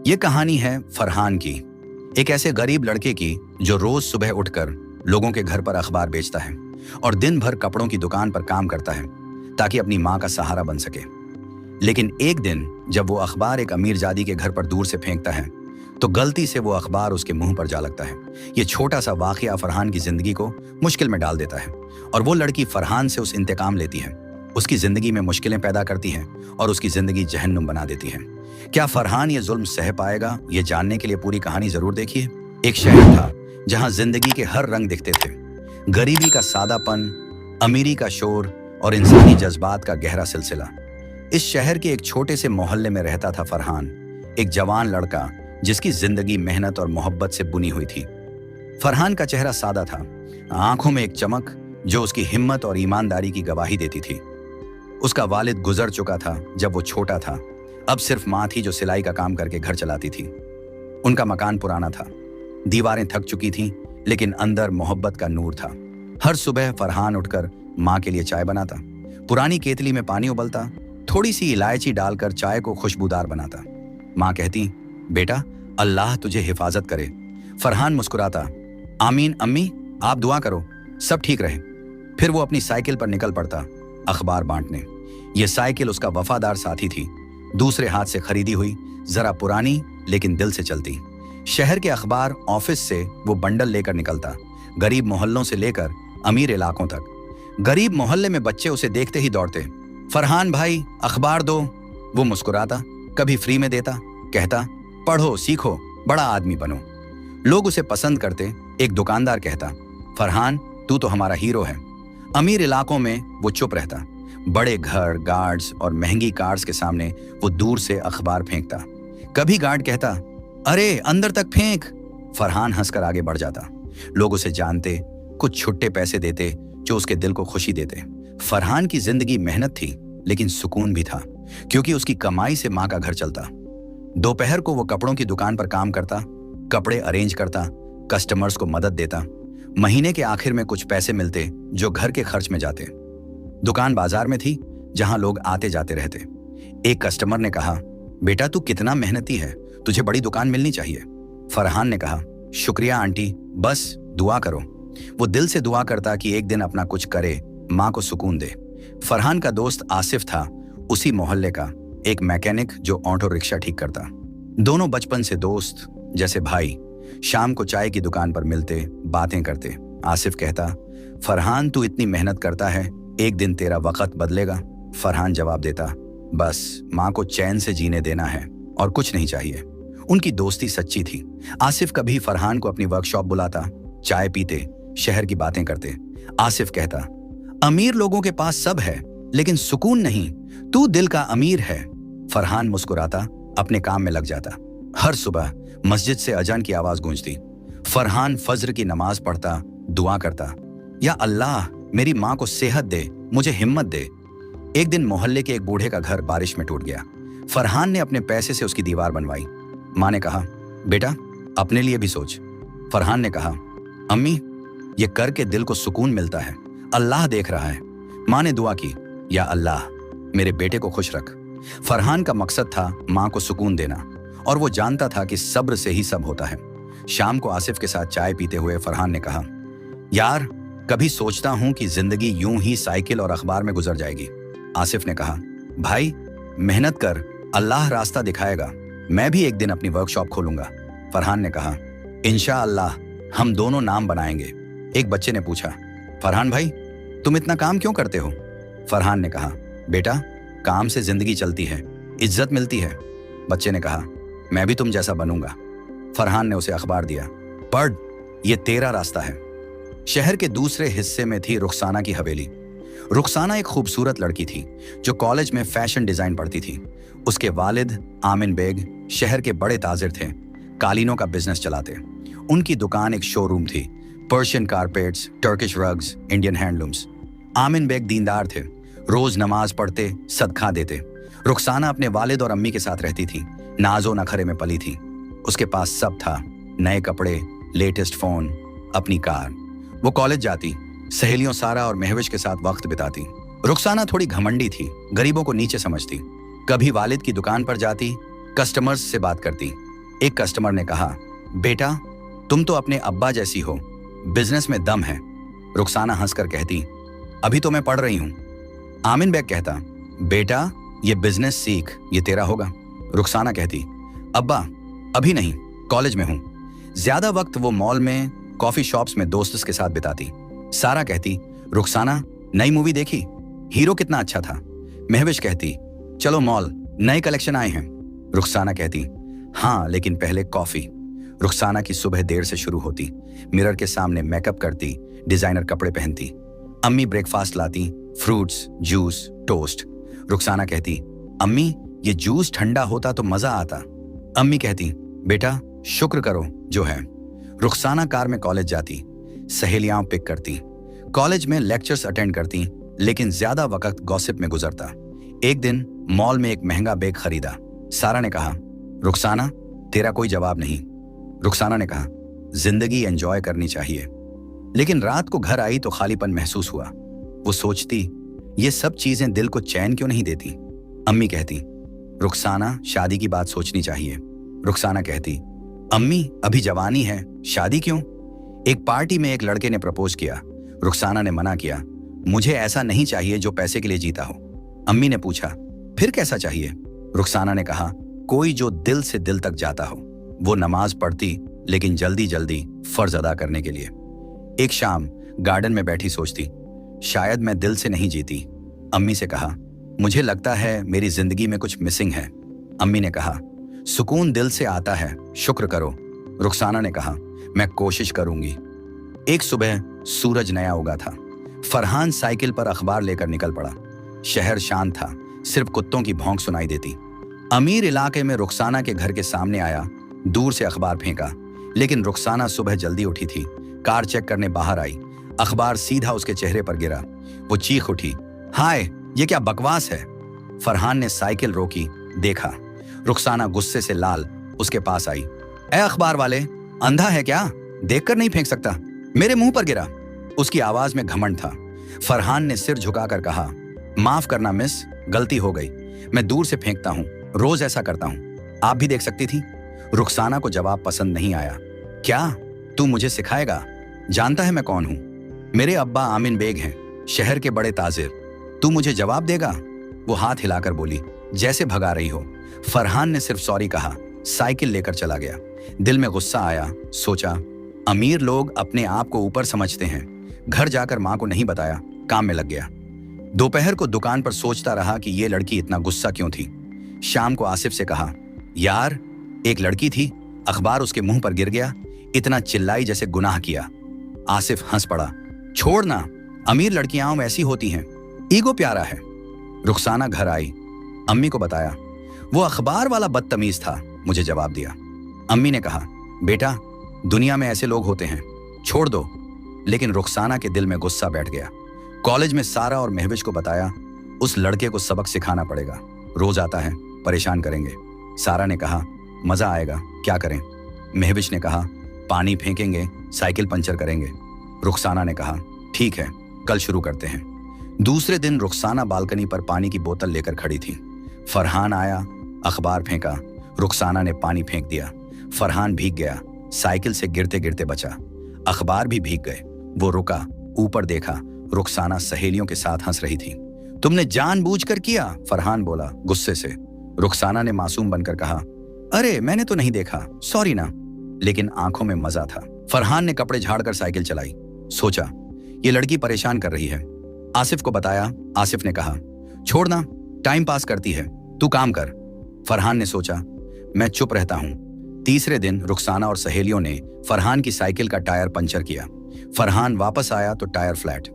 ये कहानी है फरहान की, एक ऐसे गरीब लड़के की जो रोज सुबह उठकर लोगों के घर पर अखबार बेचता है और दिन भर कपड़ों की दुकान पर काम करता है ताकि अपनी माँ का सहारा बन सके। लेकिन एक दिन जब वो अखबार एक अमीरजादी के घर पर दूर से फेंकता है तो गलती से वो अखबार उसके मुंह पर जा लगता है। ये छोटा सा वाकया फरहान की जिंदगी को मुश्किल में डाल देता है और वो लड़की फरहान से उस इंतकाम लेती है, उसकी जिंदगी में मुश्किलें पैदा करती है और उसकी जिंदगी जहन्नुम बना देती है। क्या फरहान ये जुल्म सह पाएगा? ये जानने के लिए पूरी कहानी जरूर देखिए। एक शहर था जहां जिंदगी के हर रंग दिखते थे, गरीबी का सादापन, अमीरी का शोर और इंसानी जज्बात का गहरा सिलसिला। इस शहर के एक छोटे से मोहल्ले में रहता था फरहान, एक जवान लड़का जिसकी जिंदगी मेहनत और मोहब्बत से बुनी हुई थी। फरहान का चेहरा सादा था, आंखों में एक चमक जो उसकी हिम्मत और ईमानदारी की गवाही देती थी। उसका वालिद गुजर चुका था जब वो छोटा था, अब सिर्फ माँ थी जो सिलाई का काम करके घर चलाती थी। उनका मकान पुराना था, दीवारें थक चुकी थीं, लेकिन अंदर मोहब्बत का नूर था। हर सुबह फरहान उठकर माँ के लिए चाय बनाता, पुरानी केतली में पानी उबलता, थोड़ी सी इलायची डालकर चाय को खुशबूदार बनाता। माँ कहती, बेटा अल्लाह तुझे हिफाजत करे। फरहान मुस्कुराता, आमीन अम्मी, आप दुआ करो सब ठीक रहे। फिर वो अपनी साइकिल पर निकल पड़ता अखबार बांटने। ये साइकिल उसका वफादार साथी थी, दूसरे हाथ से खरीदी हुई, जरा पुरानी लेकिन दिल से चलती। शहर के अखबार ऑफिस से वो बंडल लेकर निकलता, गरीब मोहल्लों से लेकर अमीर इलाकों तक। गरीब मोहल्ले में बच्चे उसे देखते ही दौड़ते, फरहान भाई अखबार दो। वो मुस्कुराता, कभी फ्री में देता, कहता पढ़ो सीखो बड़ा आदमी बनो। लोग उसे पसंद करते। एक दुकानदार कहता, फरहान तू तो हमारा हीरो है। अमीर इलाकों में वो चुप रहता, बड़े घर, गार्ड्स और महंगी कार्स के सामने वो दूर से अखबार फेंकता। कभी गार्ड कहता, अरे अंदर तक फेंक। फरहान हंसकर आगे बढ़ जाता। लोग उसे जानते, कुछ छुट्टे पैसे देते जो उसके दिल को खुशी देते। फरहान की जिंदगी मेहनत थी लेकिन सुकून भी था, क्योंकि उसकी कमाई से माँ का घर चलता। दोपहर को वो कपड़ों की दुकान पर काम करता, कपड़े अरेंज करता, कस्टमर्स को मदद देता। महीने के आखिर में कुछ पैसे मिलते जो घर के खर्च में जाते। दुकान बाजार में थी जहां लोग आते जाते रहते। एक कस्टमर ने कहा, बेटा तू कितना मेहनती है, तुझे बड़ी दुकान मिलनी चाहिए। फरहान ने कहा, शुक्रिया आंटी, बस दुआ करो। वो दिल से दुआ करता कि एक दिन अपना कुछ करे, माँ को सुकून दे। फरहान का दोस्त आसिफ था, उसी मोहल्ले का एक मैकेनिक जो ऑटो रिक्शा ठीक करता। दोनों बचपन से दोस्त, जैसे भाई। शाम को चाय की दुकान पर मिलते, बातें करते। आसिफ कहता, फरहान तू इतनी मेहनत करता है, एक दिन तेरा वक्त बदलेगा। फरहान जवाब देता, बस माँ को चैन से जीने देना है और कुछ नहीं चाहिए। उनकी दोस्ती सच्ची थी। आसिफ कभी फरहान को अपनी वर्कशॉप बुलाता, चाय पीते, शहर की बातें करते। आसिफ कहता, अमीर लोगों के पास सब है लेकिन सुकून नहीं, तू दिल का अमीर है। फरहान मुस्कुराता, अपने काम में लग जाता। हर सुबह मस्जिद से अजान की आवाज गूंजती। फरहान फज्र की नमाज पढ़ता, दुआ करता, या अल्लाह मेरी माँ को सेहत दे, मुझे हिम्मत दे। एक दिन मोहल्ले के एक बूढ़े का घर बारिश में टूट गया। फरहान ने अपने पैसे से उसकी दीवार बनवाई। माँ ने कहा, बेटा अपने लिए भी सोच। फरहान ने कहा, अम्मी ये करके दिल को सुकून मिलता है, अल्लाह देख रहा है। माँ ने दुआ की, या अल्लाह मेरे बेटे को खुश रख। फरहान का मकसद था माँ को सुकून देना, और वो जानता था कि सब्र से ही सब होता है। शाम को आसिफ के साथ चाय पीते हुए फरहान ने कहा, यार कभी सोचता हूं कि जिंदगी यूं ही साइकिल और अखबार में गुजर जाएगी। आसिफ ने कहा, भाई मेहनत कर, अल्लाह रास्ता दिखाएगा। मैं भी एक दिन अपनी वर्कशॉप खोलूंगा। फरहान ने कहा, इंशाअल्लाह हम दोनों नाम बनाएंगे। एक बच्चे ने पूछा, फरहान भाई तुम इतना काम क्यों करते हो? फरहान ने कहा, बेटा काम से जिंदगी चलती है, इज्जत मिलती है। बच्चे ने कहा, मैं भी तुम जैसा बनूंगा। फरहान ने उसे अखबार दिया, पढ़, ये तेरा रास्ता है। शहर के दूसरे हिस्से में थी रुखसाना की हवेली। रुखसाना एक खूबसूरत लड़की थी जो कॉलेज में फैशन डिजाइन पढ़ती थी। उसके वालिद आमिन बेग शहर के बड़े ताजिर थे, कालीनों का बिजनेस चलाते। उनकी दुकान एक शोरूम थी, Persian carpets, Turkish rugs, Indian handlooms. Amin Beg दीनदार थे, रोज नमाज पढ़ते, सदका देते। रुखसाना अपने वालिद और अम्मी के साथ रहती थी, नाजो नखरे में पली थी। उसके पास सब था, नए कपड़े, लेटेस्ट फोन, अपनी कार। वो कॉलेज जाती, सहेलियों सारा और महविश के साथ वक्त बिताती। रुखसाना थोड़ी घमंडी थी, गरीबों को नीचे समझती। कभी वालिद की दुकान पर जाती, कस्टमर्स से बात करती, एक कस्टमर ने कहा, बेटा तुम तो अपने अब्बा जैसी हो, बिजनेस में दम है। रुखसाना हंसकर कहती, अभी तो मैं पढ़ रही हूं। आमिन बेग कहता, बेटा ये बिजनेस सीख, ये तेरा होगा। रुखसाना कहती, अब्बा अभी नहीं, कॉलेज में हूं। ज्यादा वक्त वो मॉल में, कॉफी शॉप्स में दोस्तों के साथ बिताती। सारा कहती, रुखसाना नई मूवी देखी, हीरो कितना अच्छा था। महविश कहती, चलो मॉल, नए कलेक्शन आए हैं। रुखसाना कहती, हाँ लेकिन पहले कॉफी। रुखसाना की सुबह देर से शुरू होती, मिरर के सामने मेकअप करती, डिजाइनर कपड़े पहनती। अम्मी ब्रेकफास्ट लाती, फ्रूट्स, जूस, टोस्ट। रुखसाना कहती, अम्मी ये जूस ठंडा होता तो मजा आता। अम्मी कहती, बेटा शुक्र करो जो है। रुखसाना कार में कॉलेज जाती, सहेलियां पिक करती, कॉलेज में लेक्चर्स अटेंड करती, लेकिन ज्यादा वक्त गॉसिप में गुजरता। एक दिन मॉल में एक महंगा बैग खरीदा। सारा ने कहा, रुखसाना तेरा कोई जवाब नहीं। रुखसाना ने कहा, जिंदगी एंजॉय करनी चाहिए। लेकिन रात को घर आई तो खालीपन महसूस हुआ। वो सोचती, ये सब चीजें दिल को चैन क्यों नहीं देती। अम्मी कहती, रुखसाना शादी की बात सोचनी चाहिए। रुखसाना कहती, अम्मी अभी जवानी है, शादी क्यों। एक पार्टी में एक लड़के ने प्रपोज किया। रुखसाना ने मना किया, मुझे ऐसा नहीं चाहिए जो पैसे के लिए जीता हो। अम्मी ने पूछा, फिर कैसा चाहिए। रुखसाना ने कहा, कोई जो दिल से दिल तक जाता हो। वो नमाज पढ़ती, लेकिन जल्दी जल्दी फर्ज अदा करने के लिए। एक शाम गार्डन में बैठी सोचती, शायद मैं दिल से नहीं जीती। अम्मी से कहा, मुझे लगता है मेरी जिंदगी में कुछ मिसिंग है। अम्मी ने कहा, सुकून दिल से आता है, शुक्र करो। रुखसाना ने कहा, मैं कोशिश करूंगी। एक सुबह सूरज नया उगा था। फरहान साइकिल पर अखबार लेकर निकल पड़ा। शहर शांत था, सिर्फ कुत्तों की भौंक सुनाई देती। अमीर इलाके में रुखसाना के घर के सामने आया, दूर से अखबार फेंका, लेकिन रुखसाना सुबह जल्दी उठी थी। कार चेक करने बाहर आई, अखबार सीधा उसके चेहरे पर गिरा। वो चीख उठी, हाय ये क्या बकवास है। फरहान ने साइकिल रोकी, देखा, रुखसाना गुस्से से लाल उसके पास आई। ए अखबार वाले, अंधा है क्या, देखकर नहीं फेंक सकता, मेरे मुंह पर गिरा। उसकी आवाज में घमंड था। फरहान ने सिर झुकाकर कहा, माफ करना मिस, गलती हो गई, मैं दूर से फेंकता हूं, रोज ऐसा करता हूं, आप भी देख सकती थी। रुखसाना को जवाब पसंद नहीं आया। क्या तू मुझे सिखाएगा, जानता है मैं कौन हूं। मेरे अब्बा आमिन बेग हैं, शहर के बड़े ताजिर, तू मुझे जवाब देगा। वो हाथ हिलाकर बोली, जैसे भगा रही हो। फरहान ने सिर्फ सॉरी कहा, साइकिल लेकर चला गया। दिल में गुस्सा आया, सोचा, अमीर लोग अपने आप को ऊपर समझते हैं। घर जाकर मां को नहीं बताया, काम में लग गया। दोपहर को दुकान पर सोचता रहा कि ये लड़की इतना गुस्सा क्यों थी। शाम को आसिफ से कहा, यार एक लड़की थी, अखबार उसके मुंह पर गिर गया, इतना चिल्लाई जैसे गुनाह किया। आसिफ हंस पड़ा, छोड़ ना, अमीर लड़कियां ऐसी होती हैं, ईगो प्यारा है। रुखसाना घर आई, अम्मी को बताया, वो अखबार वाला बदतमीज था, मुझे जवाब दिया। अम्मी ने कहा, बेटा दुनिया में ऐसे लोग होते हैं, छोड़ दो। लेकिन रुखसाना के दिल में गुस्सा बैठ गया। कॉलेज में सारा और महविश को बताया, उस लड़के को सबक सिखाना पड़ेगा, रोज आता है, परेशान करेंगे। सारा ने कहा, मजा आएगा, क्या करें। महविश ने कहा, पानी फेंकेंगे, साइकिल पंचर करेंगे। रुखसाना ने कहा, ठीक है, कल शुरू करते हैं। दूसरे दिन रुखसाना बालकनी पर पानी की बोतल लेकर खड़ी थी। फरहान आया, अखबार फेंका, रुखसाना ने पानी फेंक दिया। फरहान भीग गया, साइकिल से गिरते गिरते बचा, अखबार भी भीग गए। वो रुका, ऊपर देखा, रुखसाना सहेलियों के साथ हंस रही थी। तुमने जानबूझकर किया, फरहान बोला गुस्से से। रुखसाना ने मासूम बनकर कहा, अरे मैंने तो नहीं देखा, सॉरी ना। लेकिन आंखों में मजा था। फरहान ने कपड़े झाड़कर साइकिल चलाई, सोचा ये लड़की परेशान कर रही है। आसिफ को बताया, आसिफ ने कहा, छोड़ना, टाइम पास करती है, तू काम कर। फरहान ने सोचा, मैं चुप रहता हूं। तीसरे दिन रुखसाना और सहेलियों ने फरहान की साइकिल का टायर पंचर किया। फरहान वापस आया तो टायर फ्लैट।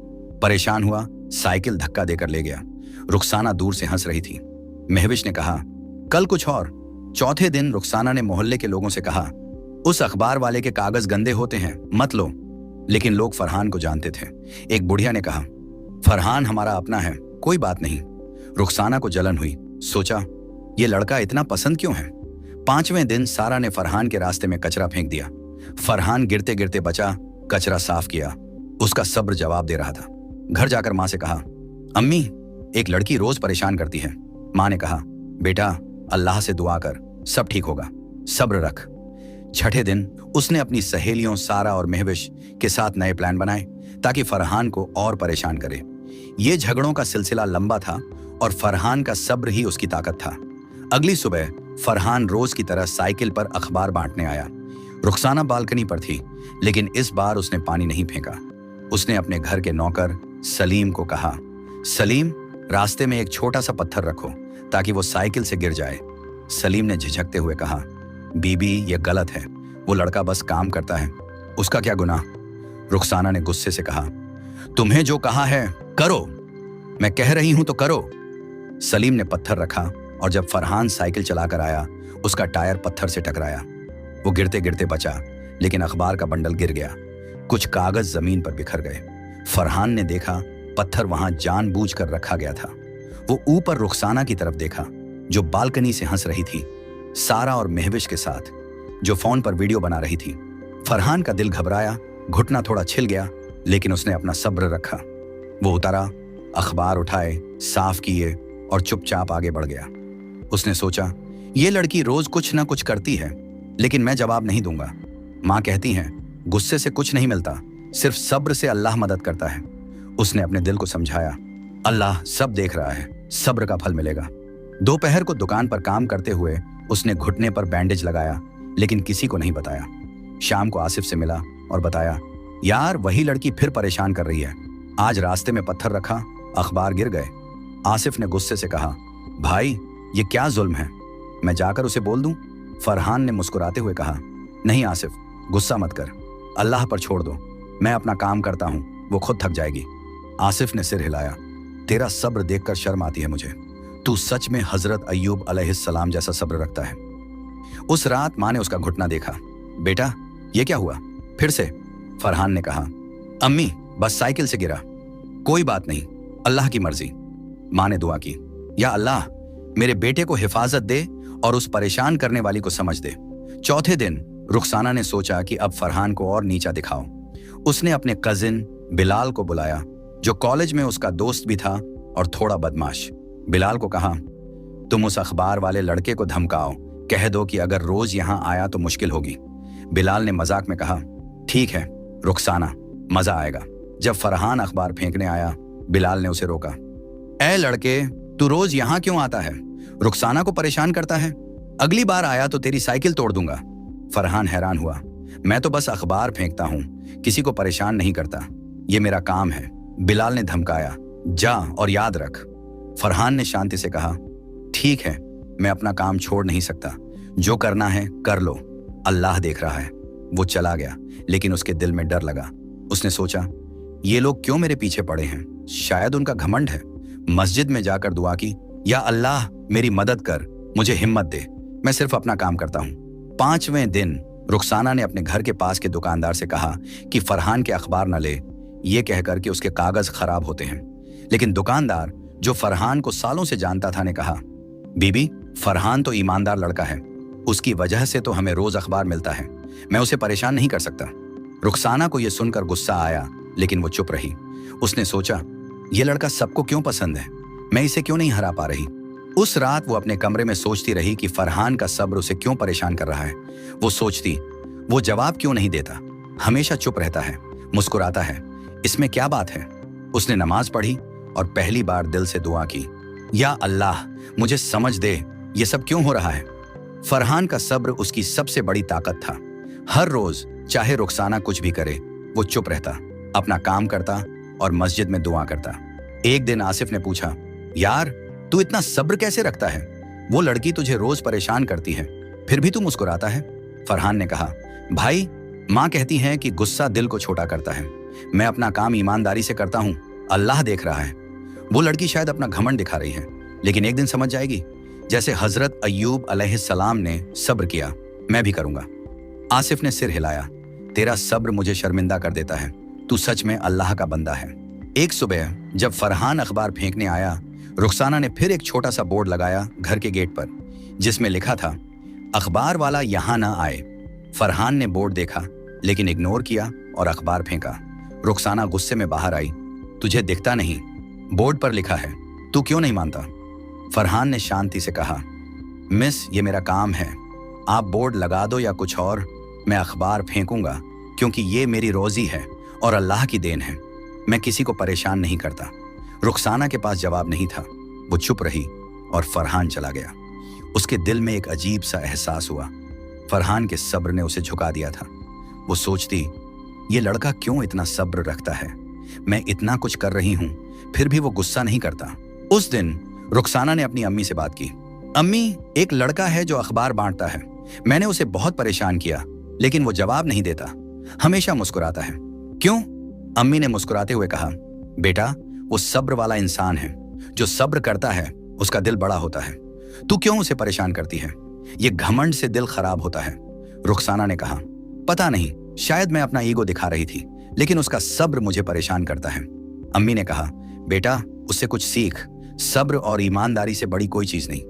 परेशान हुआ, साइकिल धक्का देकर ले गया। रुखसाना दूर से हंस रही थी। महविश ने कहा, कल कुछ और। चौथे दिन रुखसाना ने मोहल्ले के लोगों से कहा, उस अखबार वाले के कागज गंदे होते हैं, मत लो। लेकिन लोग फरहान को जानते थे। एक बुढ़िया ने कहा, फरहान हमारा अपना है, कोई बात नहीं। रुखसाना को जलन हुई, सोचा ये लड़का इतना पसंद क्यों है। पांचवें दिन सारा ने फरहान के रास्ते में कचरा फेंक दिया। फरहान गिरते गिरते बचा, कचरा साफ किया। उसका सब्र जवाब दे रहा था। घर जाकर मां से कहा, अम्मी एक लड़की रोज परेशान करती है। मां ने कहा, बेटा अल्लाह से दुआ कर, सब ठीक होगा। सब्र रख। छठे दिन उसने अपनी सहेलियों सारा और महविश के साथ नए प्लान बनाए ताकि फरहान को और परेशान करे। ये झगड़ों का सिलसिला लंबा था और फरहान का सब्र ही उसकी ताकत था। अगली सुबह फरहान रोज की तरह साइकिल पर अखबार बांटने आया। रुखसाना बालकनी पर थी, लेकिन इस बार उसने पानी नहीं फेंका। उसने अपने घर के नौकर सलीम को कहा, सलीम, रास्ते में एक छोटा सा पत्थर रखो ताकि वो साइकिल से गिर जाए। सलीम ने झिझकते हुए कहा, बीबी, ये गलत है। वो लड़का बस काम करता है, उसका क्या गुनाह। रुखसाना ने गुस्से से कहा, तुम्हें जो कहा है करो, मैं कह रही हूं तो करो। सलीम ने पत्थर रखा और जब फरहान साइकिल चलाकर आया, उसका टायर पत्थर से टकराया। वो गिरते गिरते बचा, लेकिन अखबार का बंडल गिर गया। कुछ कागज जमीन पर बिखर गए। फरहान ने देखा पत्थर वहां जानबूझकर रखा गया था। वो ऊपर रुखसाना की तरफ देखा, जो बालकनी से हंस रही थी, सारा और महविश के साथ, जो फोन पर वीडियो बना रही थी। फरहान का दिल घबराया, घुटना थोड़ा छिल गया, लेकिन उसने अपना सब्र रखा। वो उतरा, अखबार उठाए, साफ किए और चुपचाप आगे बढ़ गया। उसने सोचा, ये लड़की रोज कुछ ना कुछ करती है, लेकिन मैं जवाब नहीं दूंगा। माँ कहती हैं, गुस्से से कुछ नहीं मिलता, सिर्फ सब्र से अल्लाह मदद करता है। उसने अपने दिल को समझाया, अल्लाह सब देख रहा है, सब्र का फल मिलेगा। दोपहर को दुकान पर काम करते हुए उसने घुटने पर बैंडेज लगाया, लेकिन किसी को नहीं बताया। शाम को आसिफ से मिला और बताया, यार वही लड़की फिर परेशान कर रही है। आज रास्ते में पत्थर रखा, अखबार गिर गए। आसिफ ने गुस्से से कहा, भाई ये क्या जुल्म है, मैं जाकर उसे बोल दूं? फरहान ने मुस्कुराते हुए कहा, नहीं आसिफ, गुस्सा मत कर, अल्लाह पर छोड़ दो, मैं अपना काम करता हूं, वो खुद थक जाएगी। आसिफ ने सिर हिलाया, तेरा सब्र देखकर शर्म आती है मुझे। तू सच में हजरत अय्यूब अलैहिस्सलाम जैसा सब्र रखता है। उस रात माँ ने उसका घुटना देखा। बेटा ये क्या हुआ फिर से? फरहान ने कहा, अम्मी बस साइकिल से गिरा, कोई बात नहीं, अल्लाह की मर्जी। माँ ने दुआ की, या अल्लाह मेरे बेटे को हिफाजत दे और उस परेशान करने वाली को समझ दे। चौथे दिन रुखसाना ने सोचा कि अब फरहान को और नीचा दिखाओ। उसने अपने कजिन बिलाल को बुलाया, जो कॉलेज में उसका दोस्त भी था और थोड़ा बदमाश। बिलाल को कहा, तुम उस अखबार वाले लड़के को धमकाओ, कह दो कि अगर रोज यहां आया तो मुश्किल होगी। बिलाल ने मजाक में कहा, ठीक है रुखसाना, मजा आएगा। जब फरहान अखबार फेंकने आया, बिलाल ने उसे रोका, ए लड़के, तू रोज यहां क्यों आता है? रुखसाना को परेशान करता है, अगली बार आया तो तेरी साइकिल तोड़ दूंगा। फरहान हैरान हुआ, मैं तो बस अखबार फेंकता हूं, किसी को परेशान नहीं करता, ये मेरा काम है। बिलाल ने धमकाया, जा और याद रख। फरहान ने शांति से कहा, ठीक है, मैं अपना काम छोड़ नहीं सकता, जो करना है कर लो, अल्लाह देख रहा है। वो चला गया, लेकिन उसके दिल में डर लगा। उसने सोचा, ये लोग क्यों मेरे पीछे पड़े हैं? शायद उनका घमंड है। मस्जिद में जाकर दुआ की, या अल्लाह मेरी मदद कर, मुझे हिम्मत दे, मैं सिर्फ अपना काम करता हूँ। 5वें दिन रुखसाना ने अपने घर के पास के दुकानदार से कहा कि फरहान के अखबार न ले, ये कहकर कि उसके कागज खराब होते हैं। लेकिन दुकानदार, जो फरहान को सालों से जानता था, ने कहा, बीबी फरहान तो ईमानदार लड़का है, उसकी वजह से तो हमें रोज अखबार मिलता है, मैं उसे परेशान नहीं कर सकता। रुखसाना को यह सुनकर गुस्सा आया, लेकिन वो चुप रही। उसने सोचा, यह लड़का सबको क्यों पसंद है, मैं इसे क्यों नहीं हरा पा रही। उस रात वो अपने कमरे में सोचती रही कि फरहान का सब्र उसे क्यों परेशान कर रहा है। वो सोचती, वो जवाब क्यों नहीं देता, हमेशा चुप रहता है, मुस्कुराता है, इसमें क्या बात है। उसने नमाज पढ़ी और पहली बार दिल से दुआ की, या अल्लाह मुझे समझ दे, ये सब क्यों हो रहा है। फरहान का सब्र उसकी सबसे बड़ी ताकत था। हर रोज चाहे रुखसाना कुछ भी करे, वो चुप रहता, अपना काम करता और मस्जिद में दुआ करता। एक दिन आसिफ ने पूछा, यार तू इतना सब्र कैसे रखता है? वो लड़की तुझे रोज परेशान करती है, फिर भी तू मुस्कुराता है। फरहान ने कहा, भाई माँ कहती है कि गुस्सा दिल को छोटा करता है, मैं अपना काम ईमानदारी से करता हूँ, अल्लाह देख रहा है। वो लड़की शायद अपना घमंड दिखा रही है, लेकिन एक दिन समझ जाएगी, जैसे हजरत अय्यूब अलैहिस्सलाम ने सब्र किया, मैं भी करूंगा। आसिफ ने सिर हिलाया, तेरा सब्र मुझे शर्मिंदा कर देता है, तू सच में अल्लाह का बंदा है। एक सुबह जब फरहान अखबार फेंकने आया, रुखसाना ने फिर एक छोटा सा बोर्ड लगाया घर के गेट पर, जिसमें लिखा था, अखबार वाला यहां ना आए। फरहान ने बोर्ड देखा, लेकिन इग्नोर किया और अखबार फेंका। रुखसाना गुस्से में बाहर आई, तुझे दिखता नहीं, बोर्ड पर लिखा है, तू क्यों नहीं मानता? फरहान ने शांति से कहा, मिस ये मेरा काम है, आप बोर्ड लगा दो या कुछ और, मैं अखबार फेंकूंगा, क्योंकि ये मेरी रोजी है और अल्लाह की देन है। मैं किसी को परेशान नहीं करता। रुखसाना के पास जवाब नहीं था। वो चुप रही और फरहान चला गया। उसके दिल में एक अजीब सा एहसास हुआ। फरहान के सब्र ने उसे झुका दिया था। वो सोचती, ये लड़का क्यों इतना सब्र रखता है? मैं इतना कुछ कर रही हूं, फिर भी वो गुस्सा नहीं करता। उस दिन रुखसाना ने अपनी अम्मी से बात की। अम्मी, एक लड़का है जो अखबार बांटता है। मैंने उसे बहुत परेशान किया, लेकिन वो जवाब नहीं देता, हमेशा मुस्कुराता है। क्यों? अम्मी ने मुस्कुराते हुए कहा, बेटा, वो सब्र वाला इंसान है। जो सब्र करता है उसका दिल बड़ा होता है। तू क्यों उसे परेशान करती है? ये घमंड से दिल खराब होता है। रुखसाना ने कहा, पता नहीं, शायद मैं अपना ईगो दिखा रही थी, लेकिन उसका सब्र मुझे परेशान करता है। अम्मी ने कहा, बेटा, उससे कुछ सीख। सब्र और ईमानदारी से बड़ी कोई चीज नहीं।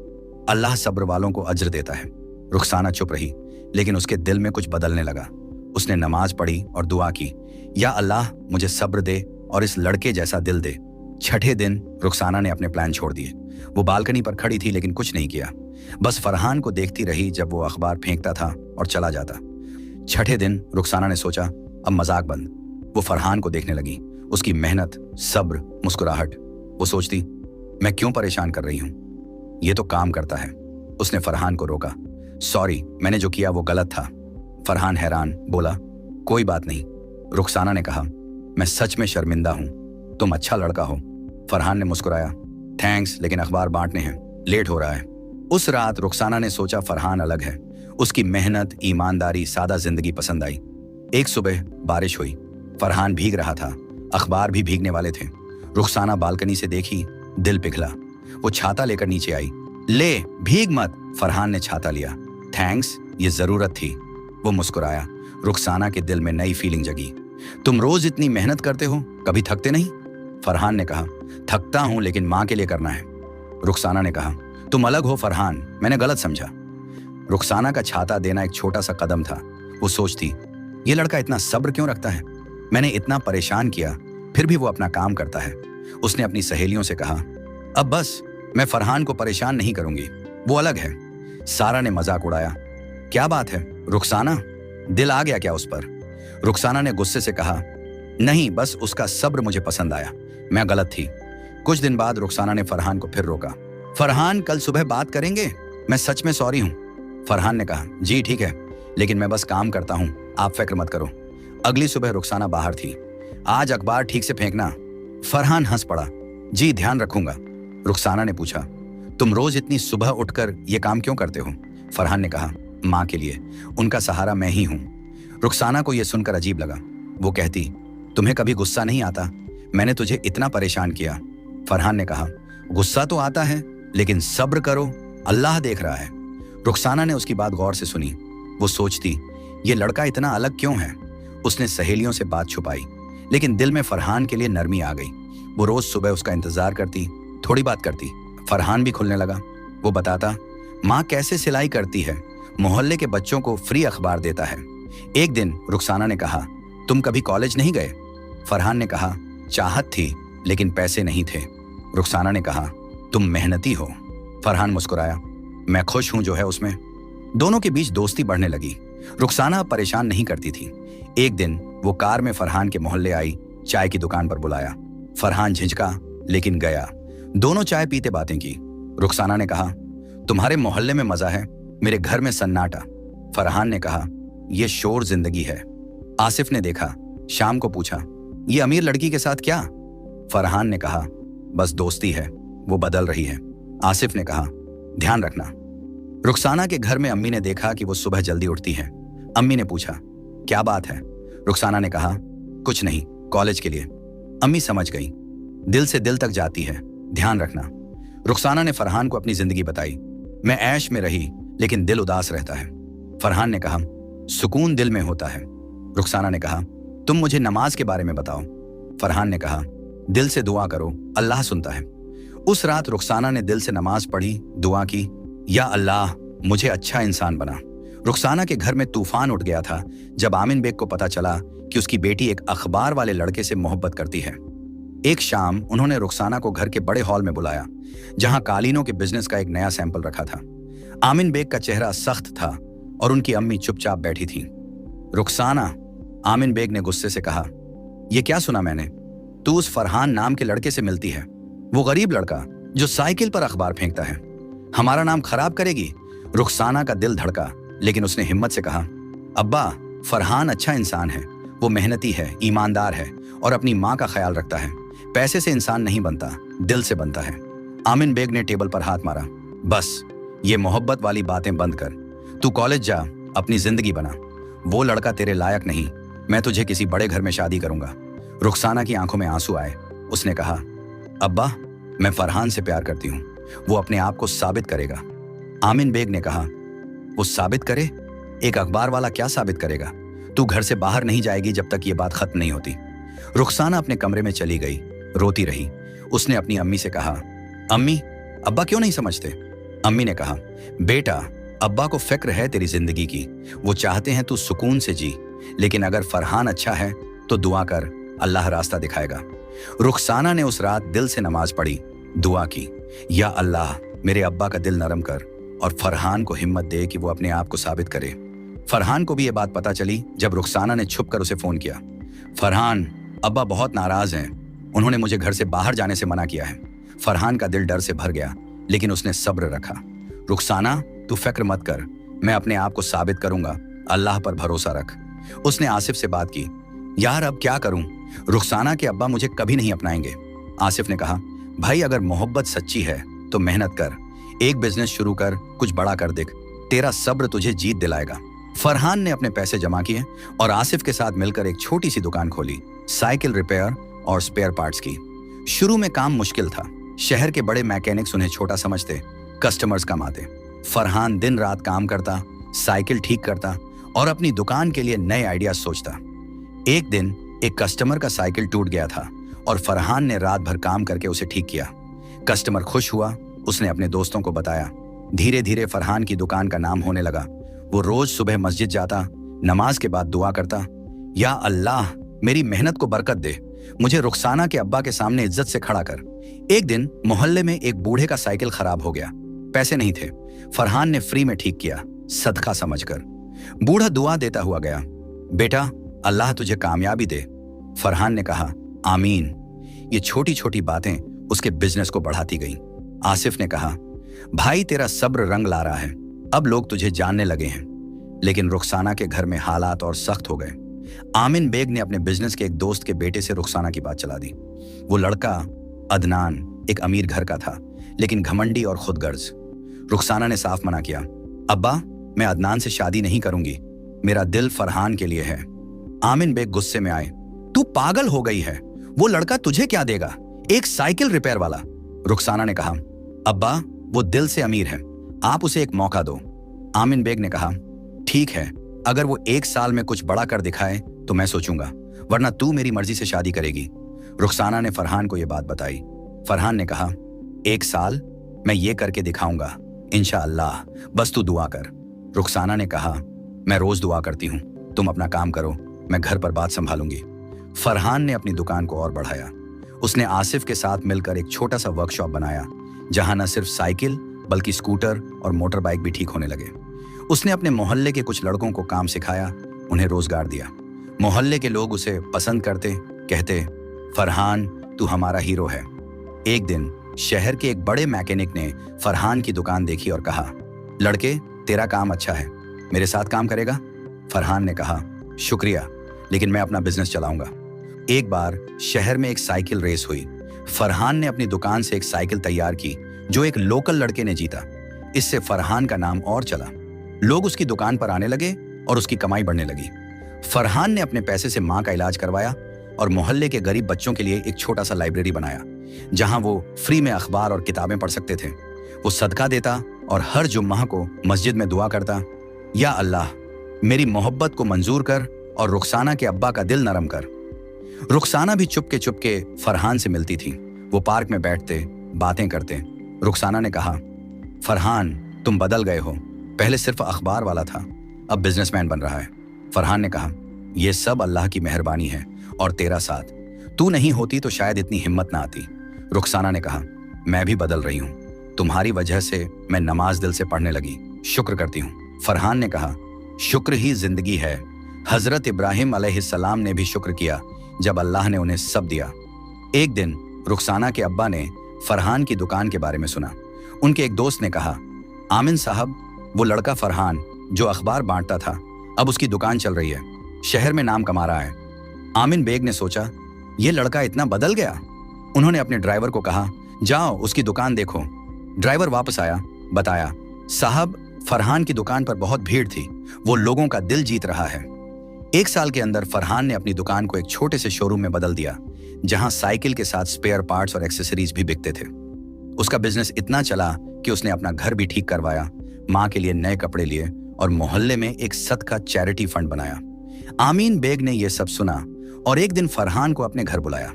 अल्लाह सब्र वालों को अज्र देता है। रुखसाना चुप रही, लेकिन उसके दिल में कुछ बदलने लगा। उसने नमाज पढ़ी और दुआ की, या अल्लाह मुझे सब्र दे और इस लड़के जैसा दिल दे। छठे दिन रुखसाना ने अपने प्लान छोड़ दिए। वो बालकनी पर खड़ी थी, लेकिन कुछ नहीं किया। बस फरहान को देखती रही जब वो अखबार फेंकता था और चला जाता। छठे दिन रुखसाना ने सोचा, अब मजाक बंद। वो फरहान को देखने लगी, उसकी मेहनत, सब्र, मुस्कुराहट। वो सोचती, मैं क्यों परेशान कर रही हूं? ये तो काम करता है। उसने फरहान को रोका। सॉरी, मैंने जो किया वो गलत था। फरहान हैरान बोला, कोई बात नहीं। रुखसाना ने कहा, मैं सच में शर्मिंदा हूं, तुम अच्छा लड़का हो। फरहान ने मुस्कुराया, थैंक्स, लेकिन अखबार बांटने हैं, लेट हो रहा है। उस रात रुखसाना ने सोचा फरहान अलग है। उसकी मेहनत, ईमानदारी, सादा जिंदगी पसंद आई। एक सुबह बारिश हुई। फरहान भीग रहा था, अखबार भी भीगने वाले थे। रुखसाना बालकनी से देखी, दिल पिघला। वो छाता लेकर नीचे आई। ले, भीग मत। फरहान ने छाता लिया। थैंक्स, ये जरूरत थी। वो मुस्कुराया। रुखसाना के दिल में नई फीलिंग जगी। तुम रोज इतनी मेहनत करते हो, कभी थकते नहीं? फरहान ने कहा, थकता हूं, लेकिन मां के लिए करना है। रुखसाना ने कहा, तुम अलग हो फरहान, मैंने गलत समझा। रुखसाना का छाता देना एक छोटा सा कदम था। वो सोचती, ये लड़का इतना सब्र क्यों रखता है? मैंने इतना परेशान किया, फिर भी वो अपना काम करता है। उसने अपनी सहेलियों से कहा, अब बस, मैं फरहान को परेशान नहीं करूंगी, वो अलग है। सारा ने मजाक उड़ाया, क्या बात है रुखसाना, दिल आ गया क्या उस पर? रुखसाना ने गुस्से से कहा, नहीं, बस उसका सब्र मुझे पसंद आया, मैं गलत थी। कुछ दिन बाद रुखसाना ने फरहान को फिर रोका। फरहान, कल सुबह बात करेंगे, मैं सच में सॉरी हूं। फरहान ने कहा, जी ठीक है, लेकिन मैं बस काम करता हूं, आप फिक्र मत करो। अगली सुबह रुखसाना बाहर थी। आज अखबार ठीक से फेंकना। फरहान हंस पड़ा, जी ध्यान रखूंगा। रुखसाना ने पूछा, तुम रोज इतनी सुबह उठकर ये काम क्यों करते हो? फरहान ने कहा, माँ के लिए, उनका सहारा मैं ही हूं। रुखसाना को यह सुनकर अजीब लगा। वो कहती, तुम्हें कभी गुस्सा नहीं आता? मैंने तुझे इतना परेशान किया। फरहान ने कहा, गुस्सा तो आता है, लेकिन सब्र करो, अल्लाह देख रहा है। रुखसाना ने उसकी बात गौर से सुनी। वो सोचती, ये लड़का इतना अलग क्यों है? उसने सहेलियों से बात छुपाई, लेकिन दिल में फरहान के लिए नरमी आ गई। वो रोज सुबह उसका इंतजार करती, थोड़ी बात करती। फरहान भी खुलने लगा। वो बताता, माँ कैसे सिलाई करती है, मोहल्ले के बच्चों को फ्री अखबार देता है। एक दिन रुखसाना ने कहा, तुम कभी कॉलेज नहीं गए? फरहान ने कहा, चाहत थी, लेकिन पैसे नहीं थे। रुखसाना ने कहा, तुम मेहनती हो। फरहान मुस्कुराया, मैं खुश हूं जो है उसमें। दोनों के बीच दोस्ती बढ़ने लगी। रुखसाना परेशान नहीं करती थी। एक दिन वो कार में फरहान के मोहल्ले आई, चाय की दुकान पर बुलाया। फरहान झिझका, लेकिन गया। दोनों चाय पीते बातें की। रुखसाना ने कहा, तुम्हारे मोहल्ले में मजा है, मेरे घर में सन्नाटा। फरहान ने कहा, यह शोर जिंदगी है। आसिफ ने देखा, शाम को पूछा, ये अमीर लड़की के साथ क्या? फरहान ने कहा, बस दोस्ती है, वो बदल रही है। आसिफ ने कहा, ध्यान रखना। रुखसाना के घर में अम्मी ने देखा कि वो सुबह जल्दी उठती है। अम्मी ने पूछा, क्या बात है? रुखसाना ने कहा, कुछ नहीं, कॉलेज के लिए। अम्मी समझ गई, दिल से दिल तक जाती है, ध्यान रखना। रुखसाना ने फरहान को अपनी जिंदगी बताई। मैं ऐश में रही, लेकिन दिल उदास रहता है। फरहान ने कहा, सुकून दिल में होता है। रुखसाना ने कहा, तुम मुझे नमाज के बारे में बताओ। फरहान ने कहा, दिल से दुआ करो, अल्लाह सुनता है। उस रात रुखसाना ने दिल से नमाज पढ़ी, दुआ की, या अल्लाह मुझे अच्छा इंसान बना। रुखसाना के घर में तूफान उठ गया था जब आमिन बेग को पता चला कि उसकी बेटी एक अखबार वाले लड़के से मोहब्बत करती है। एक शाम उन्होंने रुखसाना को घर के बड़े हॉल में बुलाया, जहां कालीनों के बिजनेस का एक नया सैंपल रखा था। आमिन बेग का चेहरा सख्त था, और उनकी अम्मी चुपचाप बैठी थीं। रुखसाना, आमिन बेग ने गुस्से से कहा, यह क्या सुना मैंने? तू उस फरहान नाम के लड़के से मिलती है, वो गरीब लड़का जो साइकिल पर अखबार फेंकता है। हमारा नाम खराब करेगी? रुखसाना का दिल धड़का, लेकिन उसने हिम्मत से कहा, अब्बा, फरहान अच्छा इंसान है, वो मेहनती है, ईमानदार है और अपनी माँ का ख्याल रखता है। पैसे से इंसान नहीं बनता, दिल से बनता है। आमिन बेग ने टेबल पर हाथ मारा। बस, ये मोहब्बत वाली बातें बंद कर। तू कॉलेज जा, अपनी जिंदगी बना। वो लड़का तेरे लायक नहीं। मैं तुझे किसी बड़े घर में शादी करूंगा। रुखसाना की आंखों में आंसू आए। उसने कहा, अब्बा, मैं फरहान से प्यार करती हूँ, वो अपने आप को साबित करेगा। आमिन बेग ने कहा, वो साबित करे? एक अखबार वाला क्या साबित करेगा? तू घर से बाहर नहीं जाएगी जब तक ये बात खत्म नहीं होती। रुखसाना अपने कमरे में चली गई, रोती रही। उसने अपनी अम्मी से कहा, अम्मी, अब्बा क्यों नहीं समझते? अम्मी ने कहा, बेटा, अब्बा को फिक्र है तेरी जिंदगी की, वो चाहते हैं तू सुकून से जी, लेकिन अगर फरहान अच्छा है तो दुआ कर, अल्लाह रास्ता दिखाएगा। रुखसाना ने उस रात दिल से नमाज पढ़ी, दुआ की, या अल्लाह, मेरे अब्बा का दिल नरम कर और फरहान को हिम्मत दे कि वो अपने आप को साबित करे। फरहान को भी ये बात पता चली जब रुखसाना ने छुपकर उसे फोन किया। फरहान, अब्बा बहुत नाराज हैं, उन्होंने मुझे घर से बाहर जाने से मना किया है। फरहान का दिल डर से भर गया, लेकिन उसने सब्र रखा। रुखसाना, तू फिक्र मत कर, मैं अपने आप को साबित करूंगा, अल्लाह पर भरोसा रख। उसने आसिफ से बात की। यार, अब क्या करूं? रुखसाना के अब्बा मुझे कभी नहीं अपनाएंगे। आसिफ ने कहा, भाई, अगर मोहब्बत सच्ची है तो मेहनत कर, एक बिजनेस शुरू कर, कुछ बड़ा कर दिख, तेरा सब्र तुझे जीत दिलाएगा। फरहान ने अपने पैसे जमा किए और आसिफ के साथ मिलकर एक छोटी सी दुकान खोली, साइकिल रिपेयर और स्पेयर पार्ट्स की। शुरू में काम मुश्किल था। शहर के बड़े मैकेनिक्स उन्हें छोटा समझते, कस्टमर्स कम आते। फरहान दिन रात काम करता, साइकिल ठीक करता और अपनी दुकान के लिए नए आइडियाज सोचता। एक दिन एक कस्टमर का साइकिल टूट गया था और फरहान ने रात भर काम करके उसे ठीक किया। कस्टमर खुश हुआ, उसने अपने दोस्तों को बताया। धीरे धीरे फरहान की दुकान का नाम होने लगा। वो रोज सुबह मस्जिद जाता, नमाज के बाद दुआ करता, या अल्लाह, मेरी मेहनत को बरकत दे, मुझे रुखसाना के अब्बा के सामने इज्जत से खड़ा कर। एक दिन मोहल्ले में एक बूढ़े का साइकिल खराब हो गया, पैसे नहीं थे। फरहान ने फ्री में ठीक किया, सदका समझकर। बूढ़ा दुआ देता हुआ गया, बेटा, अल्लाह तुझे कामयाबी दे। फरहान ने कहा, आमीन। ये छोटी छोटी बातें उसके बिजनेस को बढ़ाती गईं। आसिफ ने कहा, भाई, तेरा सब्र रंग ला रहा है, अब लोग तुझे जानने लगे हैं। लेकिन रुखसाना के घर में हालात और सख्त हो गए। आमिन बेग ने अपने बिजनेस के एक दोस्त के बेटे से रुखसाना की बात चला दी। वो लड़का अदनान एक अमीर घर का था, लेकिन घमंडी और खुदगर्ज। रुखसाना ने साफ मना किया, अब्बा, मैं अदनान से शादी नहीं करूंगी, मेरा दिल फरहान के लिए है। आमिन बेग गुस्से में आए, तू पागल हो गई है, वो लड़का तुझे क्या देगा, एक साइकिल रिपेयर वाला। रुखसाना ने कहा, अब्बा, वो दिल से अमीर है, आप उसे एक मौका दो। आमिन बेग ने कहा, ठीक है, अगर वो 1 साल में कुछ बड़ा कर दिखाए तो मैं सोचूंगा, वरना तू मेरी मर्जी से शादी करेगी। रुखसाना ने फरहान को यह बात बताई। फरहान ने कहा, 1 साल मैं ये करके दिखाऊंगा, इंशाअल्लाह, बस तू दुआ कर। रुखसाना ने कहा, मैं रोज दुआ करती हूँ, तुम अपना काम करो, मैं घर पर बात संभालूंगी। फरहान ने अपनी दुकान को और बढ़ाया। उसने आसिफ के साथ मिलकर एक छोटा सा वर्कशॉप बनाया, जहां न सिर्फ साइकिल बल्कि स्कूटर और मोटर बाइक भी ठीक होने लगे। उसने अपने मोहल्ले के कुछ लड़कों को काम सिखाया, उन्हें रोजगार दिया। मोहल्ले के लोग उसे पसंद करते, कहते, फरहान, तू हमारा हीरो है। एक दिन शहर के एक बड़े मैकेनिक ने फरहान की दुकान देखी और कहा, लड़के, तेरा काम अच्छा है, मेरे साथ काम करेगा? फरहान ने कहा, शुक्रिया, लेकिन मैं अपना बिजनेस चलाऊंगा। एक बार शहर में एक साइकिल रेस हुई। फरहान ने अपनी दुकान से एक साइकिल तैयार की जो एक लोकल लड़के ने जीता। इससे फरहान का नाम और चला। लोग उसकी दुकान पर आने लगे और उसकी कमाई बढ़ने लगी। फरहान ने अपने पैसे से माँ का इलाज करवाया और मोहल्ले के गरीब बच्चों के लिए एक छोटा सा लाइब्रेरी बनाया, जहां वो फ्री में अखबार और किताबें पढ़ सकते थे। वो सदका देता और हर जुम्मा को मस्जिद में दुआ करता, या अल्लाह, मेरी मोहब्बत को मंजूर कर और रुखसाना के अब्बा का दिल नरम कर। रुखसाना भी चुपके फरहान से मिलती थी। वो पार्क में बैठते, बातें करते। रुखसाना ने कहा, फरहान, तुम बदल गए हो, पहले सिर्फ अखबार वाला था, अब बिजनेसमैन बन रहा है। फरहान ने कहा, यह सब अल्लाह की मेहरबानी है और तेरा साथ, तू नहीं होती तो शायद इतनी हिम्मत ना आती। रुखसाना ने कहा, मैं भी बदल रही हूँ, तुम्हारी वजह से मैं नमाज दिल से पढ़ने लगी, शुक्र करती हूँ। फरहान ने कहा, शुक्र ही जिंदगी है। हजरत इब्राहिम अलैहिस्सलाम ने भी शुक्र किया जब अल्लाह ने उन्हें सब दिया। एक दिन रुखसाना के अब्बा ने फरहान की दुकान के बारे में सुना। उनके एक दोस्त ने कहा, आमिन साहब, वो लड़का फरहान जो अखबार बांटता था, अब उसकी दुकान चल रही है, शहर में नाम कमा रहा है। आमिन बेग ने सोचा, ये लड़का इतना बदल गया। उन्होंने अपने ड्राइवर को कहा, जाओ उसकी दुकान देखो। ड्राइवर वापस आया, बताया, साहब फरहान की दुकान पर बहुत भीड़ थी, वो लोगों का दिल जीत रहा है। एक साल के अंदर फरहान ने अपनी दुकान को एक छोटे से शोरूम में बदल दिया, जहां साइकिल के साथ स्पेयर पार्ट्स और एक्सेसरीज भी बिकते थे। उसका बिजनेस इतना चला कि उसने अपना घर भी ठीक करवाया, माँ के लिए नए कपड़े लिए और मोहल्ले में एक सदका चैरिटी फंड बनाया। आमीन बेग ने यह सब सुना और एक दिन फरहान को अपने घर बुलाया।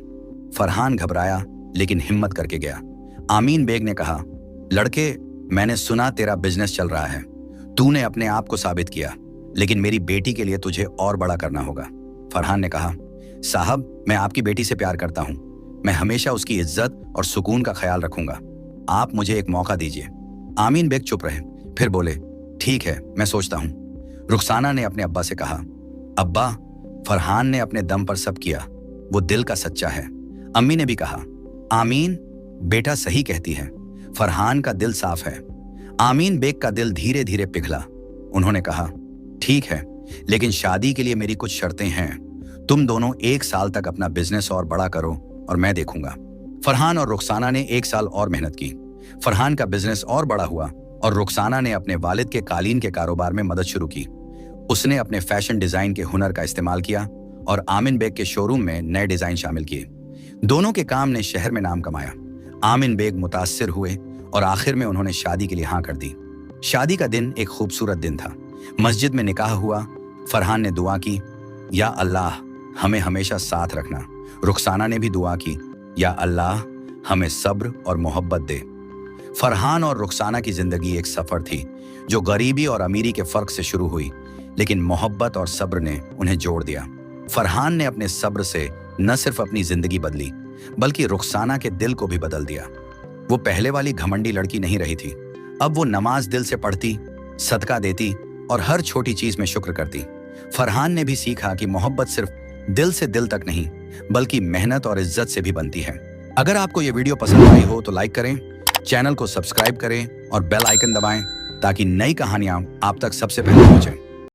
फरहान घबराया लेकिन हिम्मत करके गया। आमीन बेग ने कहा, लड़के, मैंने सुना तेरा बिजनेस चल रहा है, तूने अपने आप को साबित किया, लेकिन मेरी बेटी के लिए तुझे और बड़ा करना होगा। फरहान ने कहा, साहब मैं आपकी बेटी से प्यार करता हूं, मैं हमेशा उसकी इज्जत और सुकून का ख्याल रखूंगा, आप मुझे एक मौका दीजिए। आमीन बेग चुप रहे, फिर बोले, ठीक है, मैं सोचता हूं। रुखसाना ने अपने अब्बा से कहा, अब्बा फरहान ने अपने दम पर सब किया, वो दिल का सच्चा है। अम्मी ने भी कहा, आमीन बेटा सही कहती है, फरहान का दिल साफ है। आमीन बेग का दिल धीरे धीरे पिघला। उन्होंने कहा, ठीक है, लेकिन शादी के लिए मेरी कुछ शर्तें हैं। तुम दोनों 1 साल तक अपना बिजनेस और बड़ा करो और मैं देखूंगा। फरहान और रुखसाना ने 1 साल और मेहनत की। फरहान का बिजनेस और बड़ा हुआ और रुखसाना ने अपने वालिद के कालीन के कारोबार में मदद शुरू की। उसने अपने फैशन डिजाइन के हुनर का इस्तेमाल किया और आमिन बेग के शोरूम में नए डिजाइन शामिल किए। दोनों के काम ने शहर में नाम कमाया। आमिन बेग मुतासिर हुए और आखिर में उन्होंने शादी के लिए हाँ कर दी। शादी का दिन एक खूबसूरत दिन था। मस्जिद में निकाह हुआ। फरहान ने दुआ की, या अल्लाह हमें हमेशा साथ रखना। रुखसाना ने भी दुआ की, या अल्लाह हमें सब्र और मोहब्बत दे। फरहान और रुखसाना की जिंदगी एक सफर थी जो गरीबी और अमीरी के फर्क से शुरू हुई, लेकिन मोहब्बत और सब्र ने उन्हें जोड़ दिया। फरहान ने अपने सब्र से न सिर्फ अपनी जिंदगी बदली, बल्कि रुखसाना के दिल को भी बदल दिया। वो पहले वाली घमंडी लड़की नहीं रही थी। अब वो नमाज दिल से पढ़ती, सदका देती और हर छोटी चीज में शुक्र करती। फरहान ने भी सीखा कि मोहब्बत सिर्फ दिल से दिल तक नहीं, बल्कि मेहनत और इज्जत से भी बनती है। अगर आपको ये वीडियो पसंद आई हो तो लाइक करें, चैनल को सब्सक्राइब करें और बेल आइकन दबाएं ताकि नई कहानियां आप तक सबसे पहले पहुंचें।